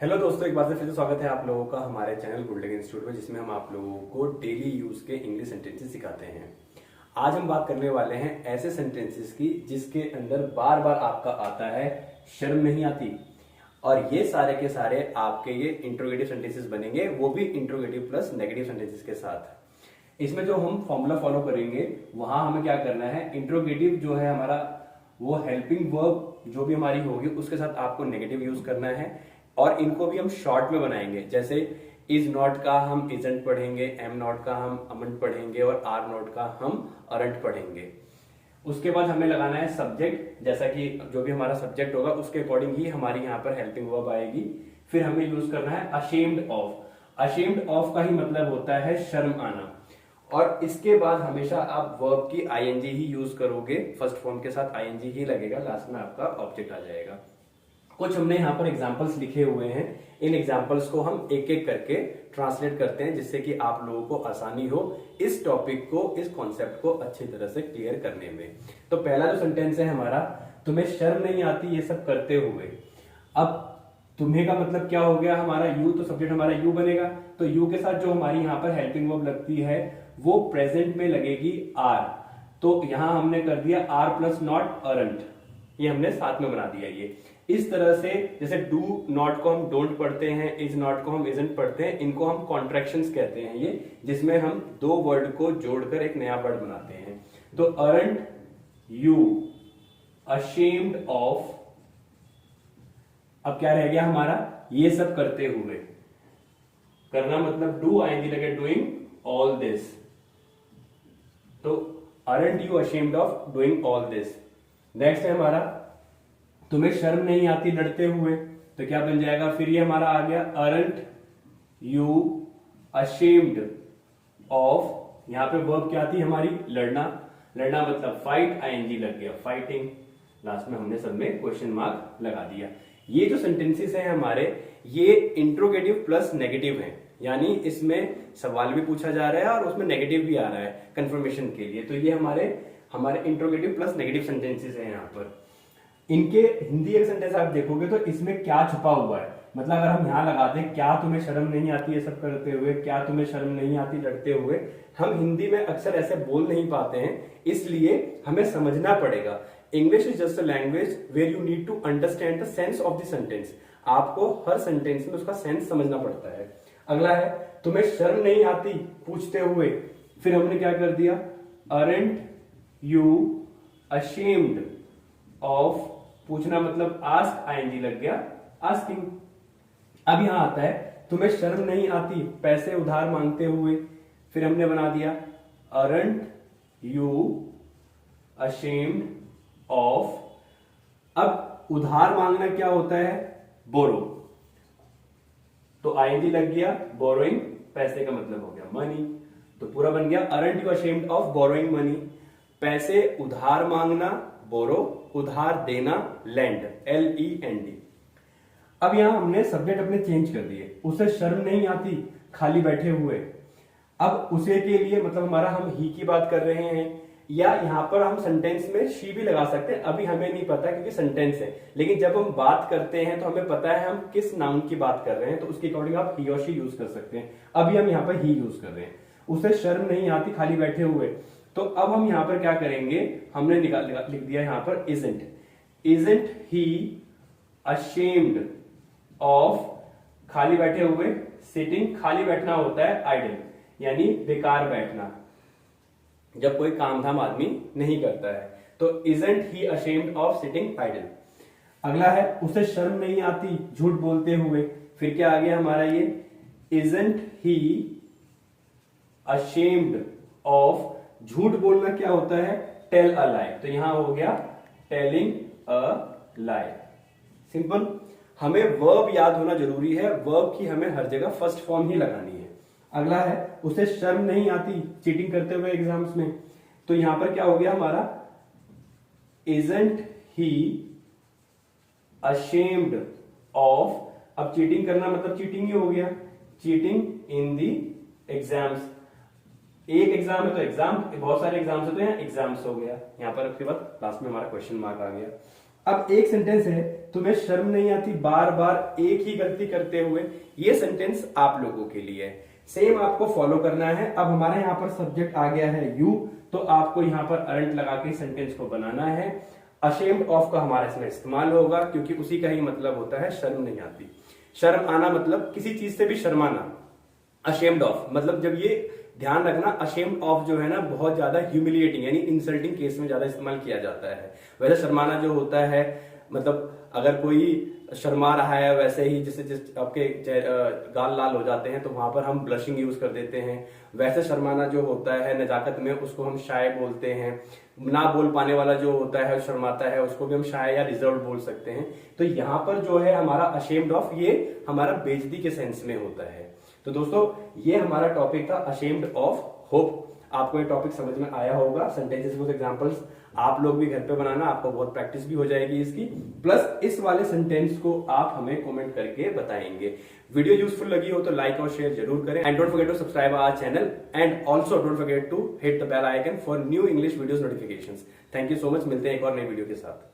Hello दोस्तों, एक बार फिर से स्वागत है आप लोगों का हमारे चैनल गुडलक इंस्टीट्यूट में, जिसमें हम आप लोगों को डेली यूज के इंग्लिश सेंटेंसेस सिखाते हैं। आज हम बात करने वाले हैं ऐसे सेंटेंसेस की जिसके अंदर बार बार आपका आता है शर्म नहीं आती, और ये सारे के सारे आपके ये इंट्रोगेटिव सेंटेंसेस बनेंगे, वो भी इंट्रोगेटिव प्लस नेगेटिव सेंटेंसेस के साथ। इसमें जो हम फॉर्मूला फॉलो करेंगे वहां हमें क्या करना है, इंट्रोगेटिव जो है हमारा वो हेल्पिंग वर्ब जो भी हमारी होगी उसके साथ आपको नेगेटिव यूज करना है, और इनको भी हम शॉर्ट में बनाएंगे। जैसे इज नॉट का हम इजंट पढ़ेंगे, एम नॉट का हम अमंट पढ़ेंगे, और आर नॉट का हम अरंट पढ़ेंगे। उसके बाद हमें लगाना है सब्जेक्ट, जैसा कि जो भी हमारा सब्जेक्ट होगा उसके अकॉर्डिंग ही हमारी यहाँ पर हेल्पिंग वर्ब आएगी। फिर हमें यूज करना है अशेम्ड ऑफ। अशेम्ड ऑफ का ही मतलब होता है शर्म आना, और इसके बाद हमेशा आप वर्ब की आईएनजी ही यूज करोगे। फर्स्ट फॉर्म के साथ आईएनजी ही लगेगा, लास्ट में आपका ऑब्जेक्ट आ जाएगा। कुछ हमने यहाँ पर एग्जाम्पल्स लिखे हुए हैं, इन एग्जाम्पल्स को हम एक एक करके ट्रांसलेट करते हैं, जिससे कि आप लोगों को आसानी हो इस टॉपिक को, इस कॉन्सेप्ट को अच्छी तरह से क्लियर करने में। तो पहला जो सेंटेंस है हमारा, तुम्हें शर्म नहीं आती ये सब करते हुए। अब तुम्हें का मतलब क्या हो गया, हमारा यू, तो सब्जेक्ट हमारा यू बनेगा। तो यू के साथ जो हमारी यहाँ पर हेल्पिंग वर्ब लगती है वो प्रेजेंट में लगेगी आर। तो यहां हमने कर दिया आर प्लस नॉट अरंट, ये हमने साथ में बना दिया। ये इस तरह से, जैसे डू नॉट को हम डोंट पढ़ते हैं, इज नॉट को हम इजंट पढ़ते हैं, इनको हम कॉन्ट्रैक्शंस कहते हैं, ये जिसमें हम दो वर्ड को जोड़कर एक नया वर्ड बनाते हैं। तो अरंट यू अशेम्ड ऑफ, अब क्या रह गया हमारा, ये सब करते हुए। करना मतलब डू, आएंगे लगे डूइंग ऑल दिस। तो aren't you ashamed of doing all this. Next है हमारा, तुम्हें शर्म नहीं आती लड़ते हुए। तो क्या बन जाएगा, फिर ये हमारा आ गया अरंट यू अशेम्ड ऑफ। यहां पे वर्ब क्या थी हमारी, लड़ना। लड़ना मतलब फाइट, आईएनजी लग गया फाइटिंग। लास्ट में हमने सब में क्वेश्चन मार्क लगा दिया। ये जो सेंटेंसेस हैं हमारे, ये इंट्रोगेटिव प्लस नेगेटिव हैं, यानी इसमें सवाल भी पूछा जा रहा है और उसमें नेगेटिव भी आ रहा है कंफर्मेशन के लिए। तो ये हमारे इंट्रोगेटिव प्लस नेगेटिव सेंटेंसेस हैं यहाँ पर। इनके हिंदी एक सेंटेंस आप देखोगे तो इसमें क्या छुपा हुआ है, मतलब अगर हम यहाँ लगा दें क्या तुम्हें शर्म नहीं आती ये सब करते हुए, क्या तुम्हें शर्म नहीं आती लड़ते हुए, हम हिंदी में अक्सर ऐसे बोल नहीं पाते हैं, इसलिए हमें समझना पड़ेगा। English is just a language where you need to understand the sense of the sentence. आपको हर सेंटेंस में उसका सेंस समझना पड़ता है। अगला है, तुम्हें शर्म नहीं आती पूछते हुए। फिर हमने क्या कर दिया, अरेंट यू अशेम्ड ऑफ, पूछना मतलब आस्क, आईएनजी लग गया आस्किंग। अब यहां आता है, तुम्हें शर्म नहीं आती पैसे उधार मांगते हुए। फिर हमने बना दिया अरंट यू अशेम्ड ऑफ। अब उधार मांगना क्या होता है, बोरो, तो आईएनजी लग गया बोरोइंग, पैसे का मतलब हो गया मनी। तो पूरा बन गया aren't you ashamed of borrowing money. पैसे उधार मांगना बोरो, उधार देना लेंड, LEND। अब यहां हमने सब्जेक्ट अपने चेंज कर दिए, उसे शर्म नहीं आती खाली बैठे हुए। अब उसे के लिए मतलब हमारा हम ही की बात कर रहे हैं, या यहां पर हम सेंटेंस में शी भी लगा सकते हैं, अभी हमें नहीं पता क्योंकि सेंटेंस है। लेकिन जब हम बात करते हैं तो हमें पता है हम किस नाउन की बात कर रहे हैं, तो उसके अकॉर्डिंग आप ही और शी यूज कर सकते हैं। अभी हम यहाँ पर ही यूज कर रहे हैं, उसे शर्म नहीं आती खाली बैठे हुए। तो अब हम यहां पर क्या करेंगे, हमने लिख दिया यहां पर isn't. Isn't he ashamed of खाली बैठे हुए, सिटिंग, खाली बैठना होता है आइडल, यानी बेकार बैठना, जब कोई काम धाम आदमी नहीं करता है। तो isn't he ashamed of sitting idle. अगला है, उसे शर्म नहीं आती झूठ बोलते हुए। फिर क्या आ गया हमारा ये, इजंट ही अशेम्ड ऑफ, झूठ बोलना क्या होता है, टेल अ लाई। तो यहां हो गया टेलिंग अ लाई। सिंपल। हमें वर्ब याद होना जरूरी है, वर्ब की हमें हर जगह फर्स्ट फॉर्म ही लगानी है। अगला है, उसे शर्म नहीं आती चीटिंग करते हुए एग्जाम्स में। तो यहां पर क्या हो गया हमारा, इजंट ही अशेम्ड ऑफ। अब चीटिंग करना मतलब चीटिंग ही हो गया, चीटिंग इन दी एग्जाम्स। एक एग्जाम है तो एग्जाम, बहुत सारे एग्जाम्स होते हैं, एग्जाम्स हो गया यहाँ पर। उसके बाद लास्ट में हमारा क्वेश्चन मार्क आ गया। अब एक सेंटेंस है, तुम्हें शर्म नहीं आती बार बार एक ही गलती करते हुए, ये सेंटेंस आप लोगों के लिए है। सेम आपको फॉलो करना है। अब हमारे यहाँ पर सब्जेक्ट आ गया है यू, तो आपको यहाँ पर अरंट लगा के सेंटेंस को बनाना है। अशेम्ड ऑफ का हमारा इसमें इस्तेमाल होगा क्योंकि उसी का ही मतलब होता है शर्म नहीं आती। शर्म आना मतलब किसी चीज से भी शर्माना। अशेम्ड ऑफ मतलब जब ये ध्यान रखना, अशेम्ड ऑफ जो है ना बहुत ज्यादा ह्यूमिलिएटिंग यानी इंसल्टिंग केस में ज्यादा इस्तेमाल किया जाता है। वैसे शर्माना जो होता है मतलब अगर कोई शर्मा रहा है वैसे ही जैसे जिस आपके गाल लाल हो जाते हैं तो वहां पर हम ब्लशिंग यूज कर देते हैं। वैसे शर्माना जो होता है नजाकत में उसको हम शाय बोलते हैं। ना बोल पाने वाला जो होता है शर्माता है उसको भी हम शाय या रिजर्व बोल सकते हैं। तो यहाँ पर जो है हमारा अशेम्ड ऑफ ये हमारा बेइज्जती के सेंस में होता है। तो दोस्तों ये हमारा टॉपिक था अशेम्ड ऑफ। होप आपको ये टॉपिक समझ में आया होगा। सेंटेंसेस विद एग्जांपल्स आप लोग भी घर पे बनाना, आपको बहुत प्रैक्टिस भी हो जाएगी इसकी। प्लस इस वाले सेंटेंस को आप हमें कमेंट करके बताएंगे। वीडियो यूजफुल लगी हो तो लाइक और शेयर जरूर करें and don't forget to subscribe our channel and also don't forget to hit the bell icon for new English videos notifications. Thank you so much. मिलते हैं एक और नई वीडियो के साथ।